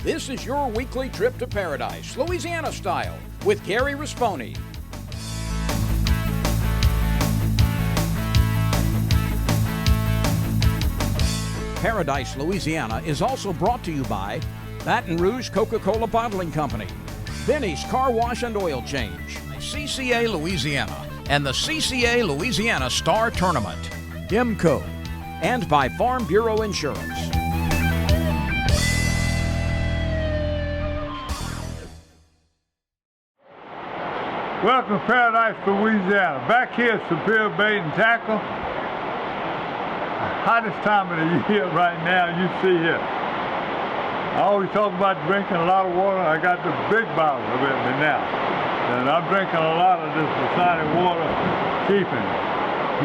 This is your weekly trip to paradise, Louisiana style, with Gary Risponi. Paradise, Louisiana is also brought to you by Baton Rouge Coca-Cola Bottling Company, Vinny's Car Wash and Oil Change, CCA Louisiana, and the CCA Louisiana Star Tournament, IMCO, and by Farm Bureau Insurance. Welcome to Paradise, Louisiana. Back here at Superior Bait and Tackle. Hottest time of the year right now, you see here. I always talk about drinking a lot of water. I got the big bottle with me now. And I'm drinking a lot of this Dasani water, keeping.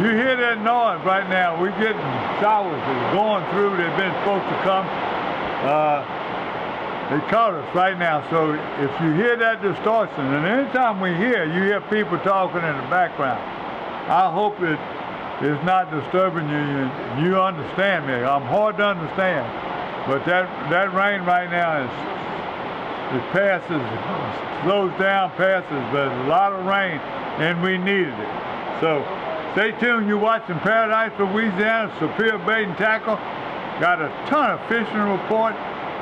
You hear that noise right now. We're getting showers that's going through. They've been supposed to come. They caught us right now. So if you hear that distortion, and anytime we hear, you hear people talking in the background. I hope it is not disturbing you. You understand me. I'm hard to understand. But that rain right now it passes, slows down, passes, but a lot of rain, and we needed it. So stay tuned. You're watching Paradise, Louisiana, Superior Bait and Tackle. Got a ton of fishing report,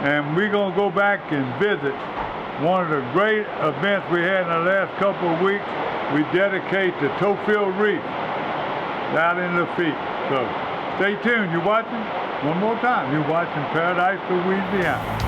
and we're going to go back and visit one of the great events we had in the last couple of weeks. We dedicate to Towfield Reef out in Lafitte. So stay tuned. You're watching. One more time, you're watching Paradise, Louisiana.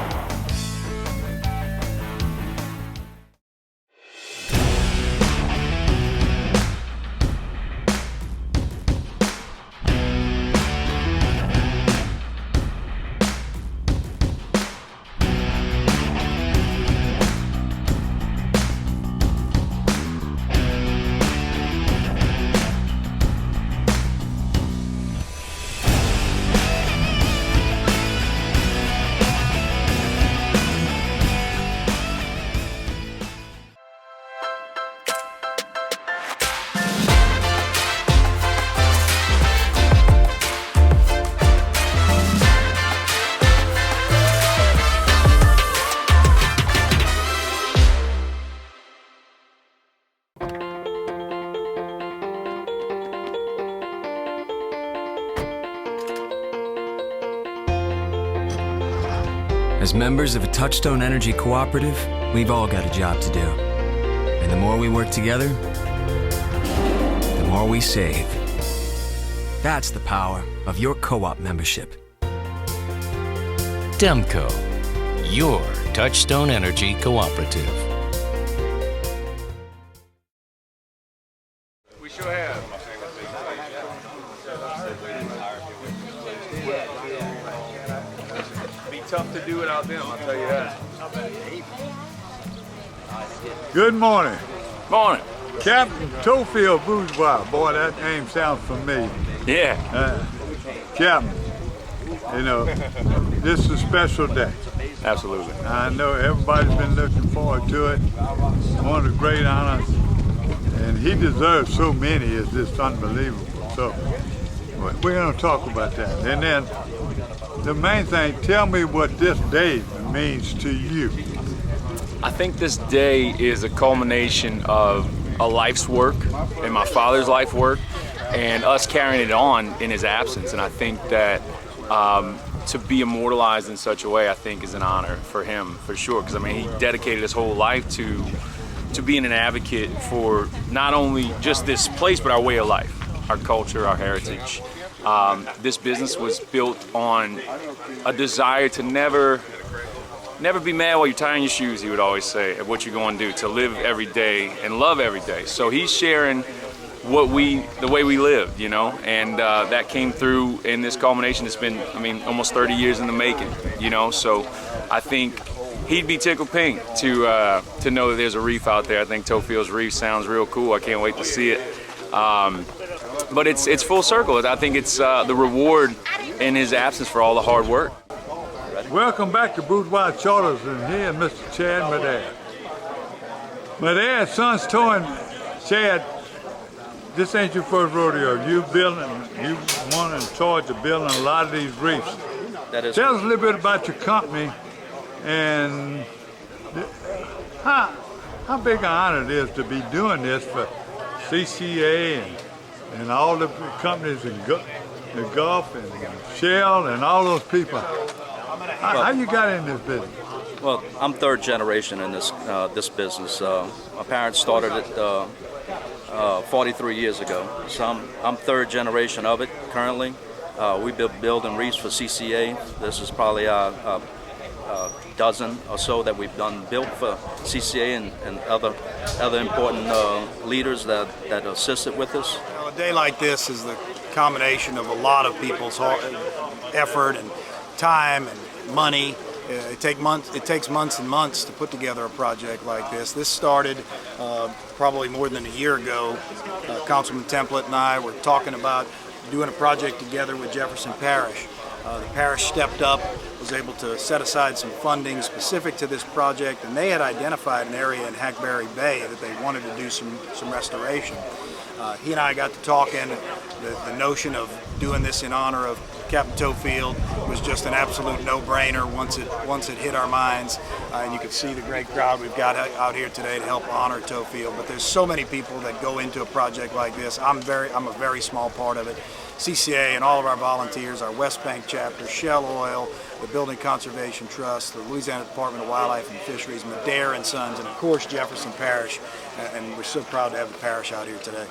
As members of a Touchstone Energy cooperative, we've all got a job to do. And the more we work together, the more we save. That's the power of your co-op membership. Demco, your Touchstone Energy cooperative. We sure have. Be tough to do without them, I'll tell you that. Good morning. Morning. Captain Towfield Bourgeois. Boy, that name sounds familiar. Yeah. Captain, you know, this is a special day. Absolutely. I know everybody's been looking forward to it. One of the great honors. And he deserves so many, it's just unbelievable. So we're going to talk about that. And then the main thing, tell me what this day means to you. I think this day is a culmination of a life's work and my father's life work and us carrying it on in his absence. And I think that to be immortalized in such a way, I think is an honor for him, for sure. Because I mean, he dedicated his whole life to being an advocate for not only just this place, but our way of life, our culture, our heritage. This business was built on a desire to never be mad while you're tying your shoes, he would always say, at what you're going to do, to live every day and love every day. So he's sharing the way we lived, you know, and that came through in this culmination. It's been, I mean, almost 30 years in the making, you know, so I think he'd be tickled pink to know that there's a reef out there. I think Towfield's Reef sounds real cool. I can't wait to see it. But it's full circle. I think it's the reward in his absence for all the hard work. Welcome back to Bourgeois Charters, and here Mr. Chad Madad. Madad, Sons Towing. Chad, this ain't your first rodeo. You one in charge of building a lot of these reefs. That is. Tell us a little bit about your company And how big an honor it is to be doing this for CCA and all the companies in the Gulf and Shell and all those people. How you got in this business? Well, I'm third generation in this business. My parents started it 43 years ago, so I'm third generation of it currently. We've been building reefs for CCA. This is probably a dozen or so that we've done built for CCA and other important leaders that assisted with us. A day like this is the combination of a lot of people's effort and time and money. It takes months and months to put together a project like this. This started probably more than a year ago. Councilman Templet and I were talking about doing a project together with Jefferson Parish. The parish stepped up, was able to set aside some funding specific to this project, and they had identified an area in Hackberry Bay that they wanted to do some restoration. He and I got to talking. The notion of doing this in honor of Captain Toefield was just an absolute no-brainer once it hit our minds, and you can see the great crowd we've got out here today to help honor Toefield. But there's so many people that go into a project like this. I'm a very small part of it. CCA and all of our volunteers, our West Bank chapter, Shell Oil, the Building Conservation Trust, the Louisiana Department of Wildlife and Fisheries, Madera and Sons, and of course Jefferson Parish. And we're so proud to have the parish out here today.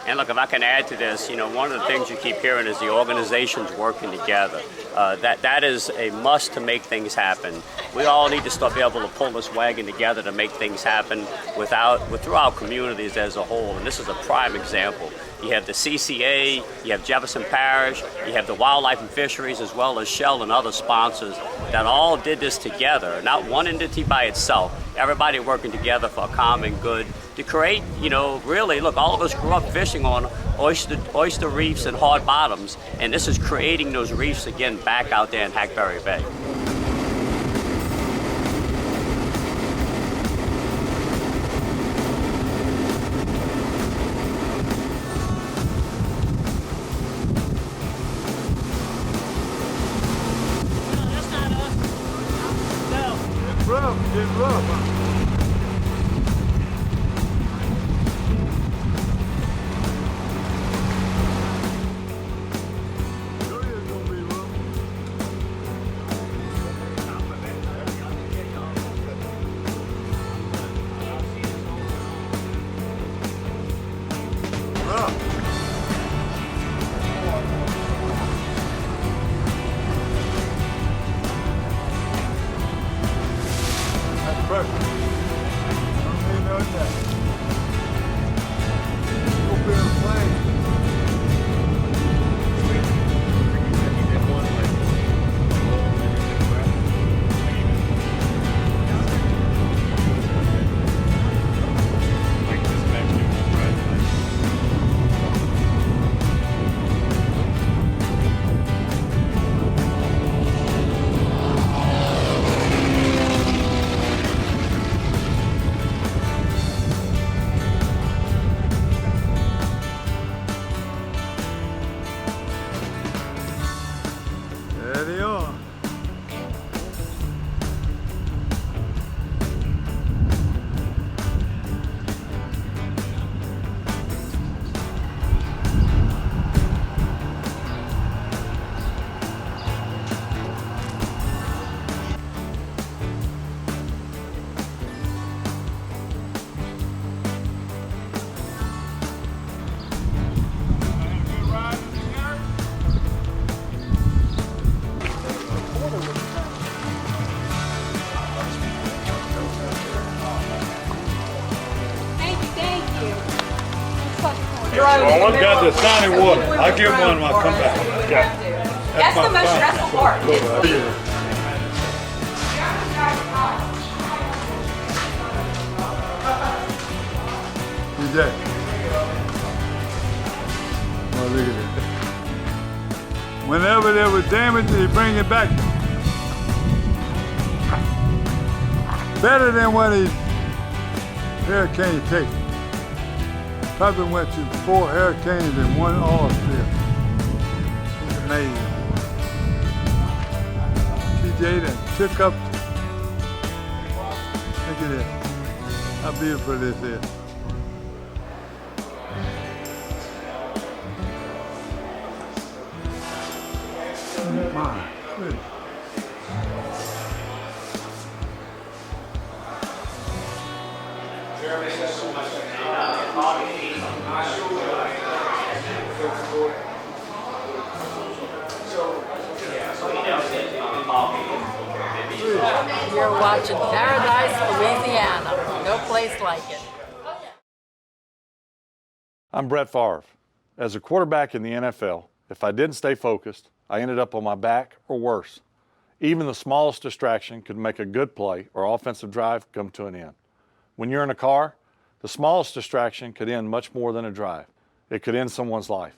And look, if I can add to this, one of the things you keep hearing is the organizations working together. That is a must to make things happen. We all need to start be able to pull this wagon together to make through our communities as a whole. And this is a prime example. You have the CCA, you have Jefferson Parish, you have the Wildlife and Fisheries, as well as Shell and other sponsors that all did this together, not one entity by itself. Everybody working together for a common good to create, really, look, all of us grew up fishing on oyster reefs and hard bottoms, and this is creating those reefs again back out there in Hackberry Bay. It's rough, huh? There they are. Well, one got the sunny water. I'll give one when I come back. That's the most stressful part. Who's that? Oh, look at that. Whenever there was damage, they bring it back. Better than what these hurricanes take. Probably went through 4 hurricanes in one oil spill. It's amazing. TJ done took up Look at this. How beautiful this is. My goodness. You're watching Paradise, Louisiana. No place like it. I'm Brett Favre. As a quarterback in the NFL, if I didn't stay focused, I ended up on my back or worse. Even the smallest distraction could make a good play or offensive drive come to an end. When you're in a car, the smallest distraction could end much more than a drive. It could end someone's life.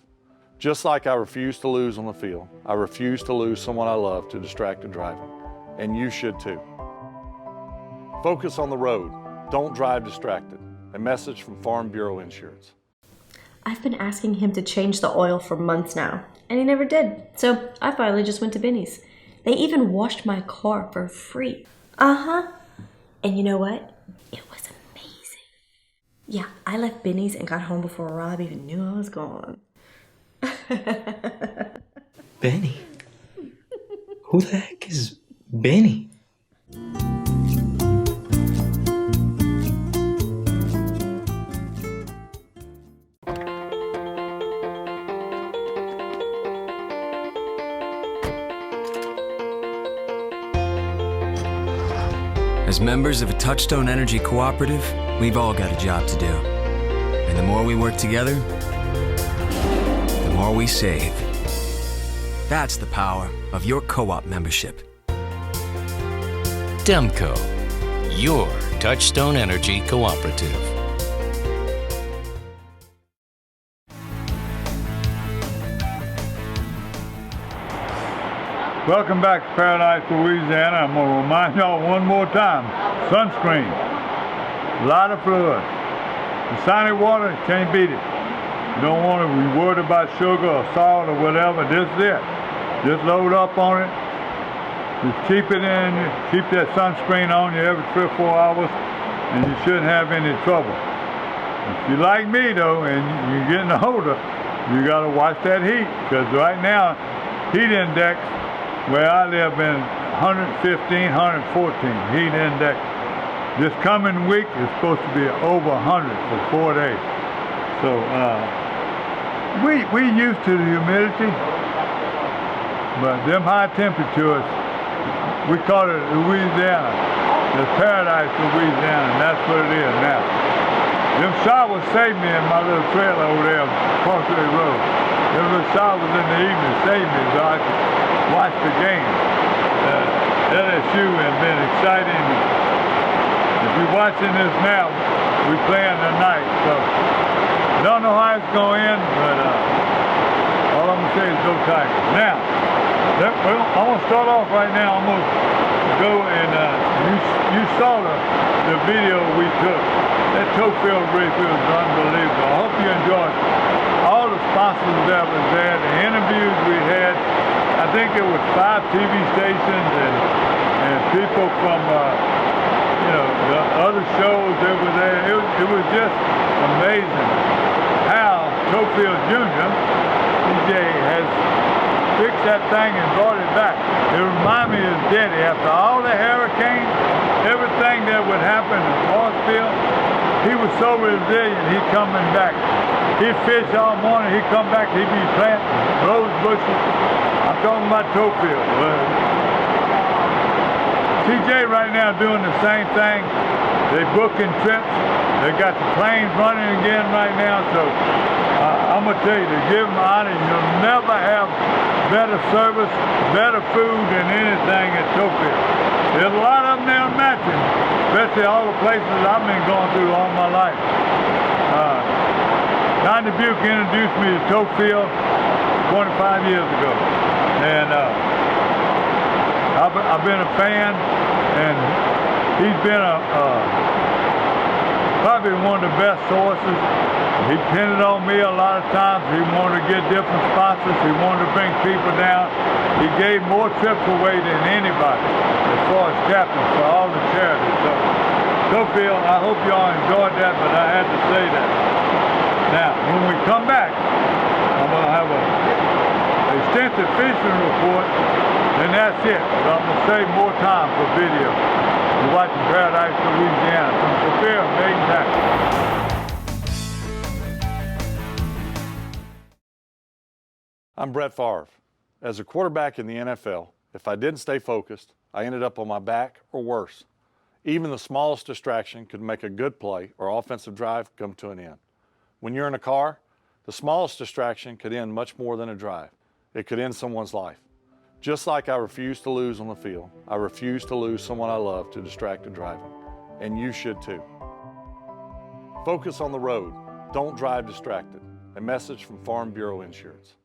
Just like I refuse to lose on the field, I refuse to lose someone I love to distracted driving. And you should too. Focus on the road. Don't drive distracted. A message from Farm Bureau Insurance. I've been asking him to change the oil for months now, and he never did. So I finally just went to Benny's. They even washed my car for free. Uh-huh. And you know what? It was amazing. Yeah, I left Benny's and got home before Rob even knew I was gone. Benny? Who the heck is Benny? As members of a Touchstone Energy Cooperative, we've all got a job to do. And the more we work together, the more we save. That's the power of your co-op membership. Demco, your Touchstone Energy Cooperative. Welcome back to Paradise, Louisiana. I'm going to remind y'all one more time, sunscreen, a lot of fluid. The Sonic water, can't beat it. You don't want to be worried about sugar or salt or whatever. This is it. Just load up on it. Just keep it in, keep that sunscreen on you every 3 or 4 hours, and you shouldn't have any trouble. If you're like me though, and you're getting older, you got to watch that heat, because right now, heat index, where I live in 115, 114 heat index. This coming week is supposed to be over 100 for 4 days. So we used to the humidity, but them high temperatures, we call it Louisiana. It's Paradise, Louisiana, and that's what it is now. Them showers saved me in my little trailer over there, Parkway Road. Them little showers in the evening saved me so I could watch the game. LSU has been exciting. If you're watching this now, we're playing tonight. So don't know how it's going to end, but all I'm going to say is go Tigers. Now, I'm going to start off right now. I'm going to go and you saw the video we took. That toe field race was unbelievable. I hope you enjoyed all the sponsors that was there, the interviews we had. I think it was 5 TV stations and people from the other shows that were there. It was just amazing how Tofield Jr., DJ, has fixed that thing and brought it back. It reminded me of his daddy. After all the hurricanes, everything that would happen in Marshfield, he was so resilient. He coming back. He'd fish all morning. He'd come back. He'd be planting rose bushes. I'm talking about Tofield. TJ right now doing the same thing. They booking trips. They got the planes running again right now. So I'm going to tell you, to give them honor, you'll never have better service, better food than anything at Tofield. There's a lot of them there matching, especially all the places I've been going through all my life. Don Dubuque introduced me to Tofield 25 years ago. And I've been a fan, and he's been probably one of the best sources. He depended on me a lot of times. He wanted to get different sponsors. He wanted to bring people down. He gave more trips away than anybody as far as captains for all the charities. So Phil, I hope y'all enjoyed that, but I had to say that. Now, when we come back, I'm going to have an extensive fishing report, and that's it. But I'm going to save more time for video. You're watching Paradise, Louisiana, from Sophia and Baton Tackle. I'm Brett Favre. As a quarterback in the NFL, if I didn't stay focused, I ended up on my back or worse. Even the smallest distraction could make a good play or offensive drive come to an end. When you're in a car, the smallest distraction could end much more than a drive. It could end someone's life. Just like I refuse to lose on the field, I refuse to lose someone I love to distracted driving. And you should too. Focus on the road. Don't drive distracted. A message from Farm Bureau Insurance.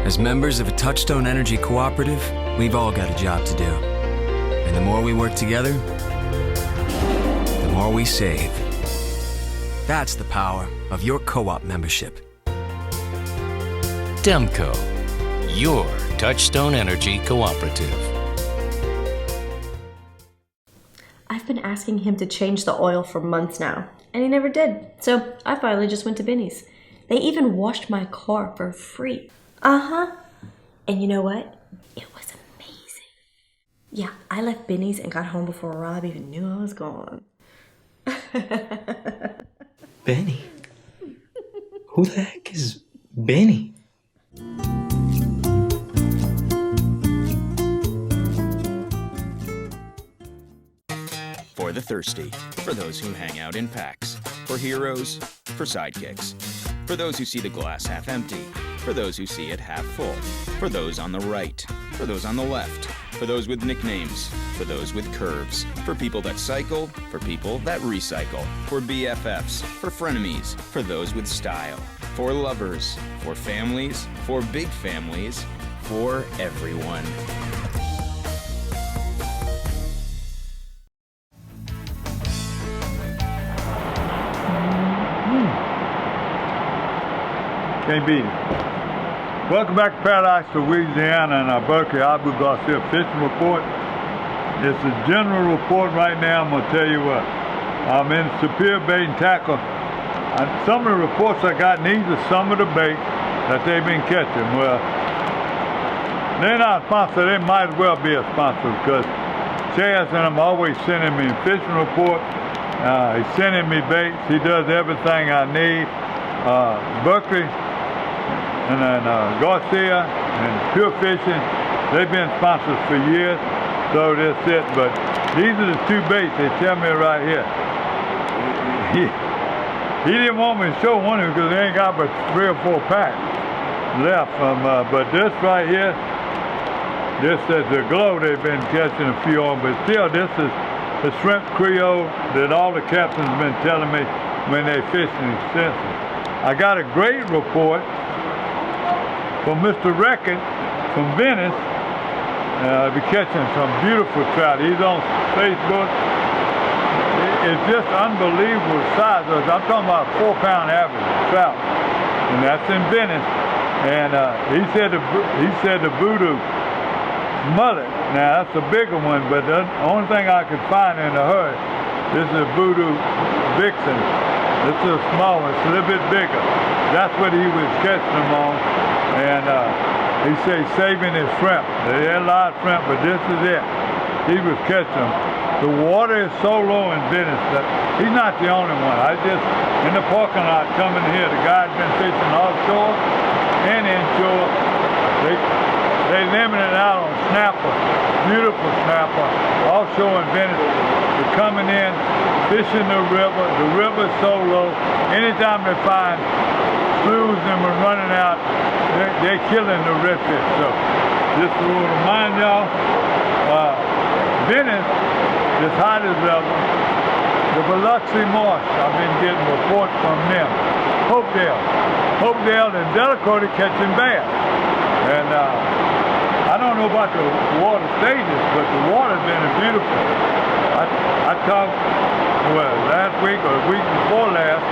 As members of a Touchstone Energy Cooperative, we've all got a job to do. And the more we work together, the more we save. That's the power of your co-op membership. Demco, your Touchstone Energy Cooperative. I've been asking him to change the oil for months now, and he never did. So I finally just went to Benny's. They even washed my car for free. And you know what? It was amazing. Yeah, I left Benny's and got home before Rob even knew I was gone. Benny? Who the heck is Benny? For the thirsty, for those who hang out in packs, for heroes, for sidekicks, for those who see the glass half empty, for those who see it half full, for those on the right, for those on the left, for those with nicknames, for those with curves, for people that cycle, for people that recycle, for BFFs, for frenemies, for those with style, for lovers, for families, for big families, for everyone. Can't beat it. Welcome back to Paradise, Louisiana, and our Berkeley Abu Garcia fishing report. It's a general report right now. I'm going to tell you what. I'm in Superior Bait and Tackle. And some of the reports I got, and these are some of the bait that they've been catching. Well, they're not a sponsor. They might as well be a sponsor because Chaz and I'm always sending me fishing reports. He's sending me baits. He does everything I need. Berkeley and then Garcia and Pure Fishing, they've been sponsors for years, so that's it. But these are the two baits they tell me right here. He didn't want me to show one of them because they ain't got but 3 or 4 packs left from, but this right here, this is the glow they've been catching a few on, but still this is the shrimp Creole that all the captains have been telling me when they fishing extensive. I got a great report from Mr. Reckon from Venice. Be catching some beautiful trout. He's on Facebook. It's just unbelievable size. I'm talking about 4-pound average trout, and that's in Venice. And he said the voodoo mullet. Now that's a bigger one, but the only thing I could find in a hurry, this is a voodoo vixen. This is a small one. It's a little bit bigger. That's what he was catching them on. And he said saving his shrimp. They had a lot of shrimp, but this is it. He was catching them. The water is so low in Venice that he's not the only one. I just, in the parking lot coming here, the guy's been fishing offshore and inshore. They limited out on snapper, beautiful snapper, offshore in Venice. They're coming in, fishing the river. The river's so low. Anytime they find sloughs and we're running out, they're killing the redfish. So just to remind y'all, Venice is hot as ever. The Biloxi Marsh, I've been getting reports from them. Hopedale and Delacorte catching bass. And I don't know about the water stages, but the water's been beautiful. I talked, last week or the week before last,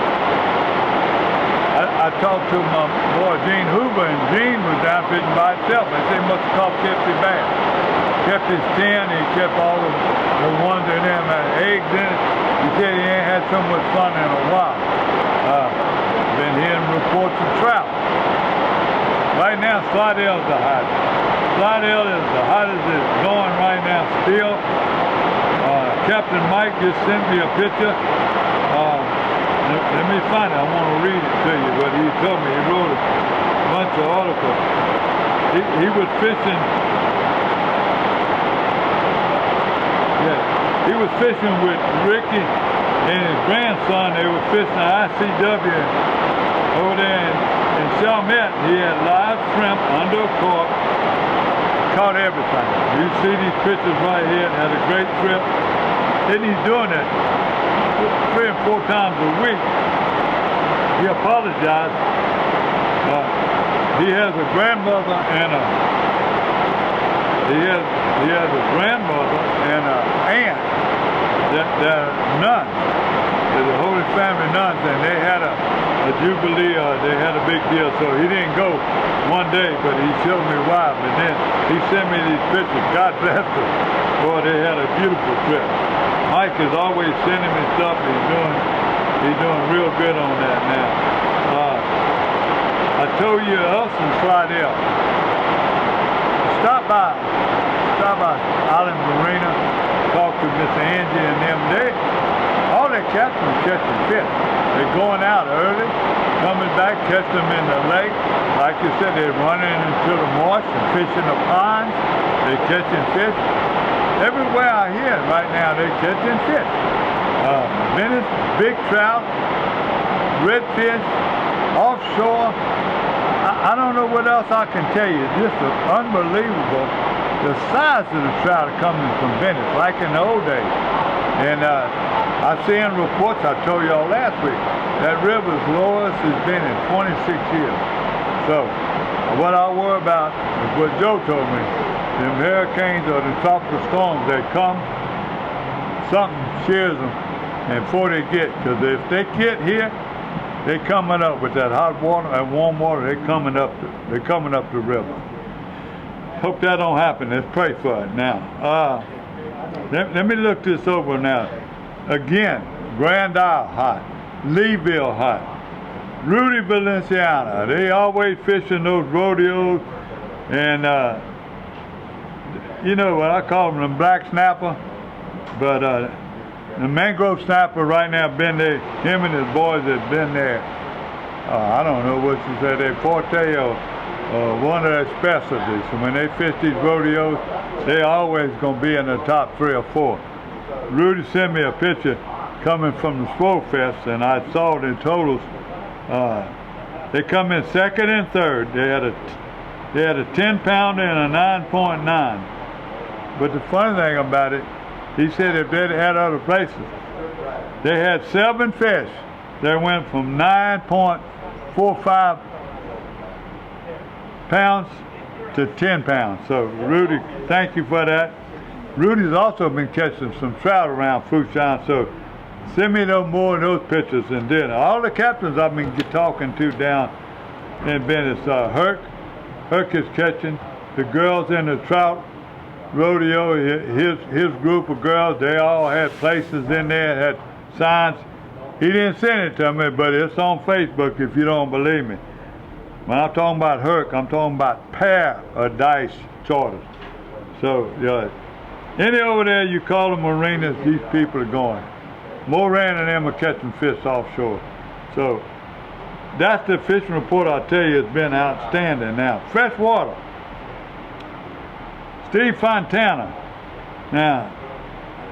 I talked to my boy Gene Hoover, and Gene was down fishing by himself. They said he must have caught 50 bass. Kept his 10, he kept all the ones in them had eggs in it. He said he ain't had so much fun in a while. Been hearing reports of trout. Right now, Slidell's the hottest. Slidell is the hottest it's going right now still. Captain Mike just sent me a picture. Let me find it. I want to read it to you, but he told me, he wrote a bunch of articles. He was fishing. Yeah, he was fishing with Ricky and his grandson. They were fishing the ICW over there in Chalmette. He had live shrimp under a cork. Caught everything. You see these pictures right here. Had a great trip. Then he's doing it 3 or 4 times a week. He apologized. He has a grandmother and he has a grandmother and an aunt that are nuns. They're the Holy Family nuns, and they had a jubilee. They had a big deal, so he didn't go one day, but he showed me why. But then he sent me these pictures. God bless them. Boy, they had a beautiful trip. Mike is always sending me stuff. He's doing real good on that now. I told you us in Slidell. Stop by Island Marina, talk to Miss Angie and them. All their captains catching fish. They're going out early, coming back, catch them in the lake. Like you said, they're running into the marsh and fishing the ponds. They're catching fish. Everywhere I hear right now, they're catching fish. Venice, big trout, redfish, offshore. I don't know what else I can tell you. It's just unbelievable. The size of the trout coming from Venice, like in the old days. And I see in reports, I told y'all last week, that river's lowest has been in 26 years. So what I worry about is what Joe told me. Them hurricanes or the tropical storms, they come, something shears them, and before they get, because if they get here, they coming up with that hot water and warm water. They're coming up the river. Hope that don't happen. Let's pray for it now. Let me look this over now. Again, Grand Isle hot, Leeville hot, Rudy Valenciana. They always fishing those rodeos, and you know what I call them, the black snapper, but the mangrove snapper right now been there. Him and his boys have been there. I don't know what you say, they forte or one of their specialties. So when they fish these rodeos, they always gonna be in the top 3 or 4. Rudy sent me a picture coming from the Swole Fest, and I saw it in totals. They come in 2nd and 3rd. They had a 10-pounder and a 9.9. But the funny thing about it, he said if they'd had other places, they had 7 fish that went from 9.45 pounds to 10 pounds. So Rudy, thank you for that. Rudy's also been catching some trout around Fuchon, so send me no more of those pictures. And then all the captains I've been talking to down in Venice, Herc is catching the girls in the trout rodeo. His group of girls, they all had places in there, had signs. He didn't send it to me, but it's on Facebook if you don't believe me. When I'm talking about Herc, I'm talking about paradise charters. So any over there you call them marinas, these people are going. Moran and them are catching fish offshore. So that's the fishing report. I tell you, it's been outstanding. Now, fresh water. Steve Fontana. Now,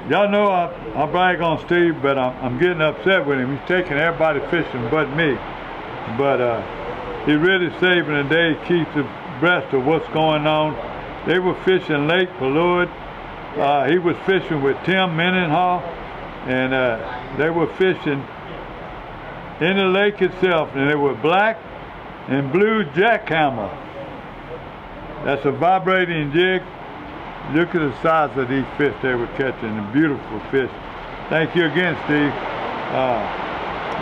y'all know I brag on Steve, but I'm getting upset with him. He's taking everybody fishing but me. But he really saving the day, keeps abreast of what's going on. They were fishing Lake Palourde. He was fishing with Tim Mendenhall, and they were fishing in the lake itself, and they were black and blue jackhammer. That's a vibrating jig. Look at the size of these fish they were catching, the beautiful fish. Thank you again, Steve.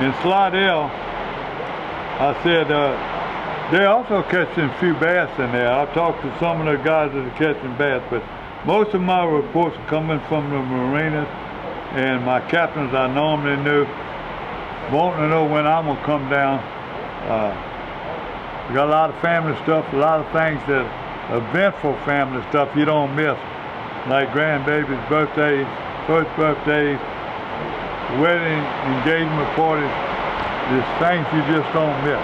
In Slidell, I said, they're also catching a few bass in there. I've talked to some of the guys that are catching bass, but most of my reports are coming from the marinas, and my captains I normally knew wanting to know when I'm going to come down. We got a lot of family stuff, a lot of things that eventful family stuff you don't miss, like grandbabies' birthdays, first birthdays, wedding, engagement parties. There's things you just don't miss.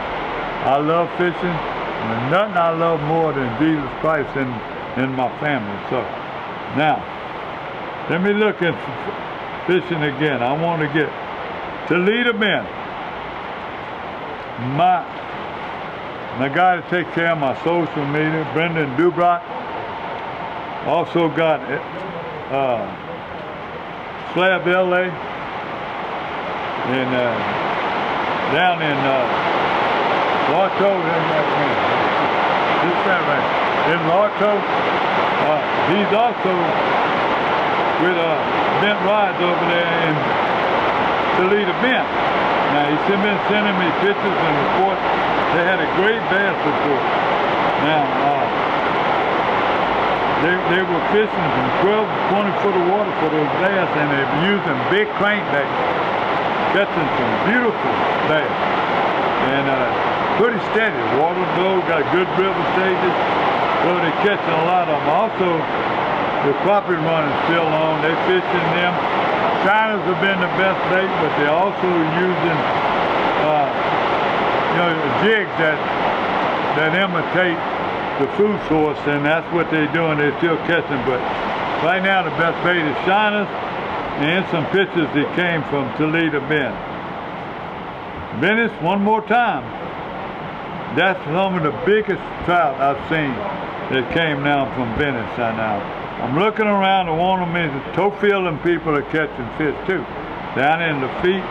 I love fishing, and there's nothing I love more than Jesus Christ in my family. So now, let me look at fishing again. I want to get Toledo Men. My guy to take care of my social media, Brendan Dubrock. Also got Slab LA and down in Larto, in Larto. He's also with Bent Rides over there in Toledo Bent. Now he's been sending me pictures and reports. They had a great bass report. Now they were fishing from 12 to 20 foot of water for those bass, and they're using big crankbaits, catching some beautiful bass. And pretty steady. Water low, got good river stages, so they're catching a lot of them. Also, the crappie run is still on. They're fishing them. Shiners have been the best bait, but they're also using jigs that imitate the food source, and that's what they're doing. They're still catching, but right now the best bait is shiners, and some pictures that came from Toledo Bend. Venice, one more time. That's some of the biggest trout I've seen that came down from Venice. Now I'm looking around and one of them is the toe-feeling people are catching fish too. Down in the feet,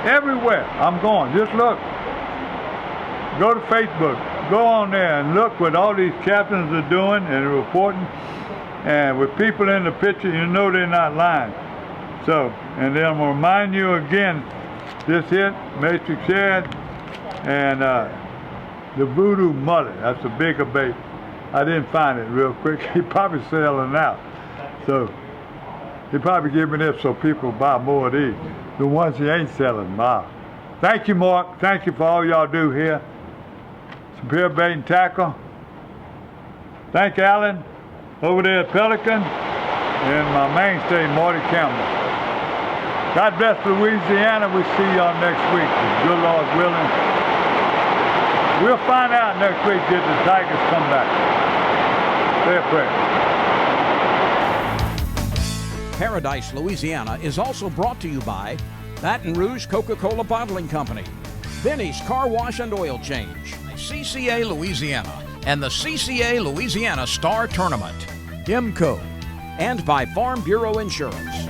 everywhere I'm going. Just look. Go to Facebook. Go on there and look what all these captains are doing and reporting. And with people in the picture, you know they're not lying. So, and then I'm going to remind you again, this hit, Matrix Shad, and the Voodoo Mullet. That's a bigger bait. I didn't find it real quick. He probably selling out. So, he probably giving this so people buy more of these. The ones he ain't selling. Wow. Thank you, Mark. Thank you for all y'all do here. Superior Bait and Tackle. Thank Alan over there at Pelican, and my mainstay, Marty Campbell. God bless Louisiana. We'll see y'all next week, if good Lord's willing. We'll find out next week if the Tigers come back. Say a prayer. Paradise, Louisiana is also brought to you by Baton Rouge Coca-Cola Bottling Company, Benny's Car Wash and Oil Change, CCA Louisiana, and the CCA Louisiana Star Tournament, IMCO, and by Farm Bureau Insurance.